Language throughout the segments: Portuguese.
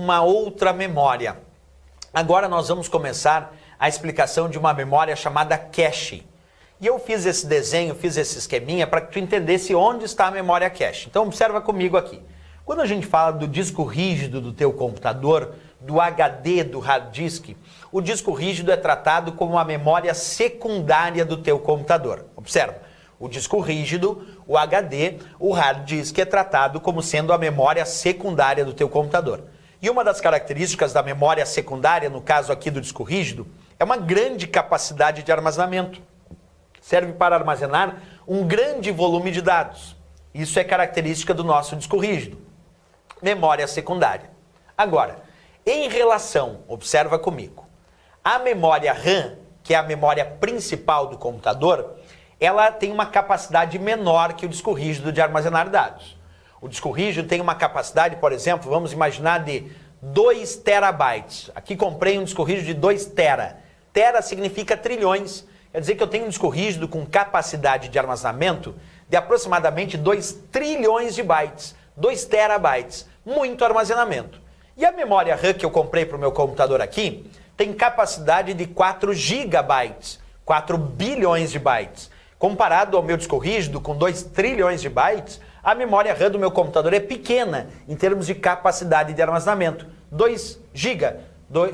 uma outra memória. Agora nós vamos começar a explicação de uma memória chamada cache. E eu fiz esse desenho, fiz esse esqueminha para que tu entendesse onde está a memória cache. Então observa comigo aqui. Quando a gente fala do disco rígido do teu computador, do HD, do hard disk, o disco rígido é tratado como a memória secundária do teu computador. Observa, o disco rígido, o HD, o hard disk é tratado como sendo a memória secundária do teu computador. E uma das características da memória secundária, no caso aqui do disco rígido, é uma grande capacidade de armazenamento. Serve para armazenar um grande volume de dados. Isso é característica do nosso disco rígido. Memória secundária. Agora, em relação, observa comigo, a memória RAM, que é a memória principal do computador, ela tem uma capacidade menor que o disco rígido de armazenar dados. O disco rígido tem uma capacidade, por exemplo, vamos imaginar de 2 terabytes. Aqui comprei um disco rígido de 2 tera. Tera significa trilhões. Quer dizer que eu tenho um disco rígido com capacidade de armazenamento de aproximadamente 2 trilhões de bytes. 2 terabytes. Muito armazenamento. E a memória RAM que eu comprei para o meu computador aqui tem capacidade de 4 gigabytes. 4 bilhões de bytes. Comparado ao meu disco rígido com 2 trilhões de bytes, a memória RAM do meu computador é pequena em termos de capacidade de armazenamento. 2 GB,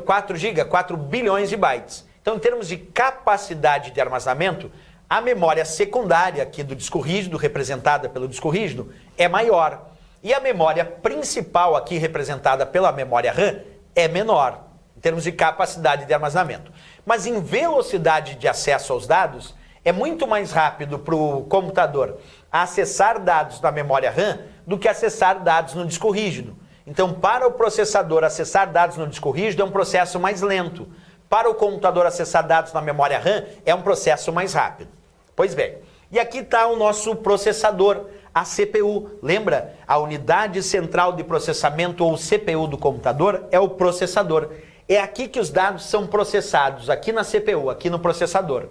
4 GB, 4 bilhões de bytes. Então, em termos de capacidade de armazenamento, a memória secundária aqui do disco rígido, representada pelo disco rígido, é maior. E a memória principal aqui, representada pela memória RAM, é menor, em termos de capacidade de armazenamento. Mas em velocidade de acesso aos dados, é muito mais rápido para o computador acessar dados na memória RAM do que acessar dados no disco rígido. Então, para o processador acessar dados no disco rígido é um processo mais lento. Para o computador acessar dados na memória RAM é um processo mais rápido. Pois bem, e aqui está o nosso processador, a CPU. Lembra? A unidade central de processamento ou CPU do computador é o processador. É aqui que os dados são processados, aqui na CPU, aqui no processador.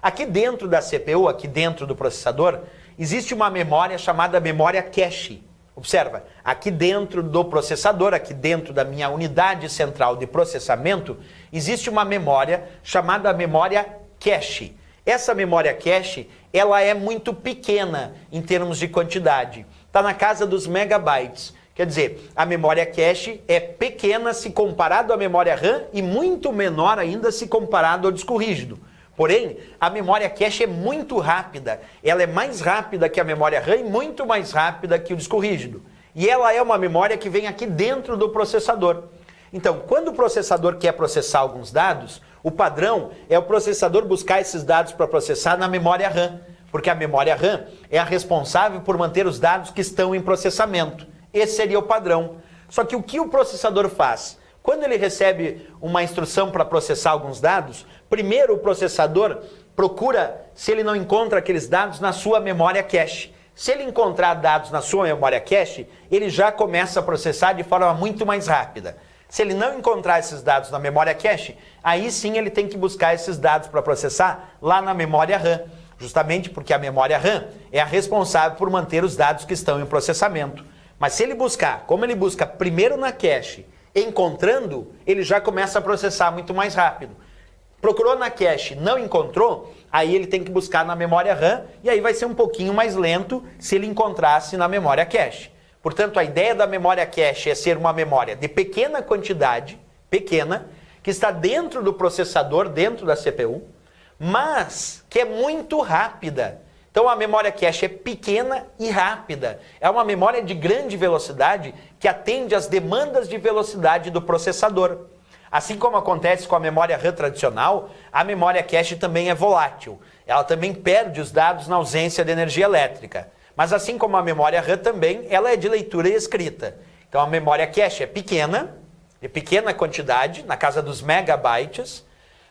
Aqui dentro da CPU, aqui dentro do processador, existe uma memória chamada memória cache. Observa, aqui dentro do processador, aqui dentro da minha unidade central de processamento, existe uma memória chamada memória cache. Essa memória cache, ela é muito pequena em termos de quantidade. Está na casa dos megabytes. Quer dizer, a memória cache é pequena se comparado à memória RAM e muito menor ainda se comparado ao disco rígido. Porém, a memória cache é muito rápida. Ela é mais rápida que a memória RAM e muito mais rápida que o disco rígido. E ela é uma memória que vem aqui dentro do processador. Então, quando o processador quer processar alguns dados, o padrão é o processador buscar esses dados para processar na memória RAM. Porque a memória RAM é a responsável por manter os dados que estão em processamento. Esse seria o padrão. Só que o que o processador faz? Quando ele recebe uma instrução para processar alguns dados, primeiro o processador procura se ele não encontra aqueles dados na sua memória cache. Se ele encontrar dados na sua memória cache, ele já começa a processar de forma muito mais rápida. Se ele não encontrar esses dados na memória cache, aí sim ele tem que buscar esses dados para processar lá na memória RAM. Justamente porque a memória RAM é a responsável por manter os dados que estão em processamento. Mas se ele buscar, como ele busca primeiro na cache, encontrando, ele já começa a processar muito mais rápido. Procurou na cache, não encontrou, aí ele tem que buscar na memória RAM e aí vai ser um pouquinho mais lento se ele encontrasse na memória cache. Portanto, a ideia da memória cache é ser uma memória de pequena quantidade, pequena, que está dentro do processador, dentro da CPU, mas que é muito rápida. Então a memória cache é pequena e rápida. É uma memória de grande velocidade que atende às demandas de velocidade do processador. Assim como acontece com a memória RAM tradicional, a memória cache também é volátil. Ela também perde os dados na ausência de energia elétrica. Mas assim como a memória RAM também, ela é de leitura e escrita. Então a memória cache é pequena, de pequena quantidade, na casa dos megabytes,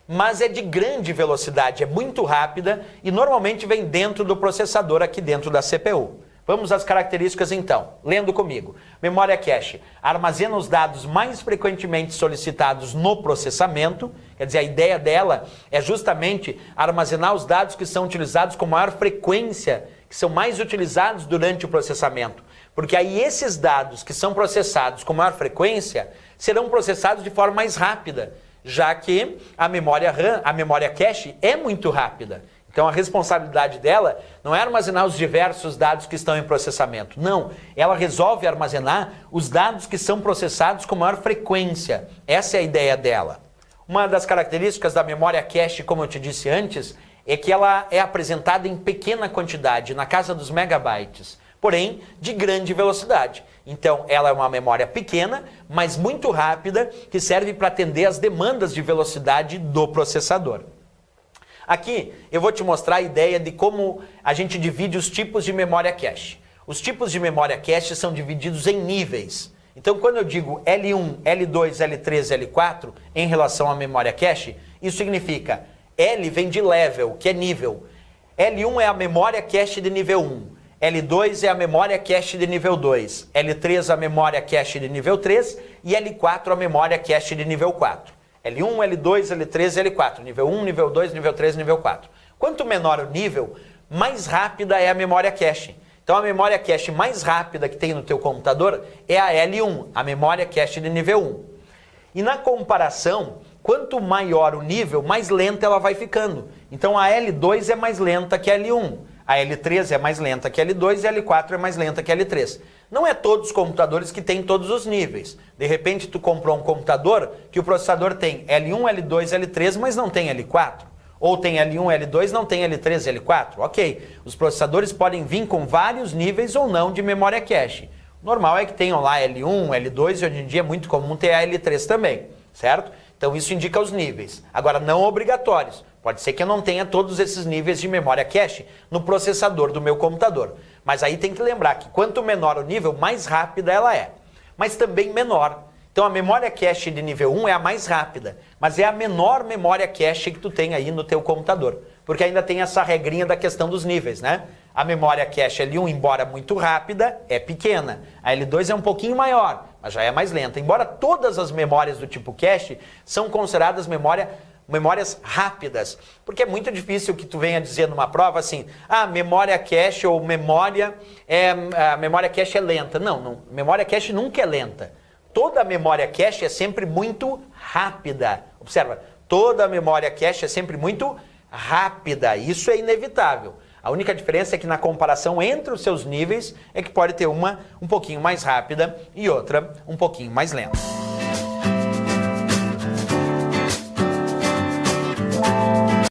mas é de grande velocidade, é muito rápida e normalmente vem dentro do processador aqui dentro da CPU. Vamos às características então, lendo comigo. Memória cache armazena os dados mais frequentemente solicitados no processamento, quer dizer, a ideia dela é justamente armazenar os dados que são utilizados com maior frequência, que são mais utilizados durante o processamento. Porque aí esses dados que são processados com maior frequência serão processados de forma mais rápida, já que a memória RAM, a memória cache, é muito rápida. Então a responsabilidade dela não é armazenar os diversos dados que estão em processamento. Não, ela resolve armazenar os dados que são processados com maior frequência. Essa é a ideia dela. Uma das características da memória cache, como eu te disse antes, é que ela é apresentada em pequena quantidade, na casa dos megabytes, porém de grande velocidade. Então ela é uma memória pequena, mas muito rápida, que serve para atender às demandas de velocidade do processador. Aqui eu vou te mostrar a ideia de como a gente divide os tipos de memória cache. Os tipos de memória cache são divididos em níveis. Então quando eu digo L1, L2, L3, L4 em relação à memória cache, isso significa L vem de level, que é nível. L1 é a memória cache de nível 1. L2 é a memória cache de nível 2. L3 a memória cache de nível 3 e L4 a memória cache de nível 4. L1, L2, L3 e L4. Nível 1, nível 2, nível 3 e nível 4. Quanto menor o nível, mais rápida é a memória cache. Então a memória cache mais rápida que tem no teu computador é a L1, a memória cache de nível 1. E na comparação, quanto maior o nível, mais lenta ela vai ficando. Então a L2 é mais lenta que a L1. A L3 é mais lenta que a L2 e a L4 é mais lenta que a L3. Não é todos os computadores que têm todos os níveis. De repente tu comprou um computador que o processador tem L1, L2, L3, mas não tem L4. Ou tem L1, L2, não tem L3 e L4. Ok, os processadores podem vir com vários níveis ou não de memória cache. O normal é que tenham lá L1, L2 e hoje em dia é muito comum ter a L3 também, certo? Então isso indica os níveis. Agora não obrigatórios. Pode ser que eu não tenha todos esses níveis de memória cache no processador do meu computador. Mas aí tem que lembrar que quanto menor o nível, mais rápida ela é. Mas também menor. Então a memória cache de nível 1 é a mais rápida, mas é a menor memória cache que tu tem aí no teu computador. Porque ainda tem essa regrinha da questão dos níveis, né? A memória cache L1, embora muito rápida, é pequena. A L2 é um pouquinho maior, mas já é mais lenta. Embora todas as memórias do tipo cache são consideradas memórias rápidas, porque é muito difícil que tu venha dizer numa prova assim, memória cache ou a memória cache é lenta. Não, memória cache nunca é lenta. Toda memória cache é sempre muito rápida. Observa, toda memória cache é sempre muito rápida. Isso é inevitável. A única diferença é que na comparação entre os seus níveis é que pode ter uma um pouquinho mais rápida e outra um pouquinho mais lenta.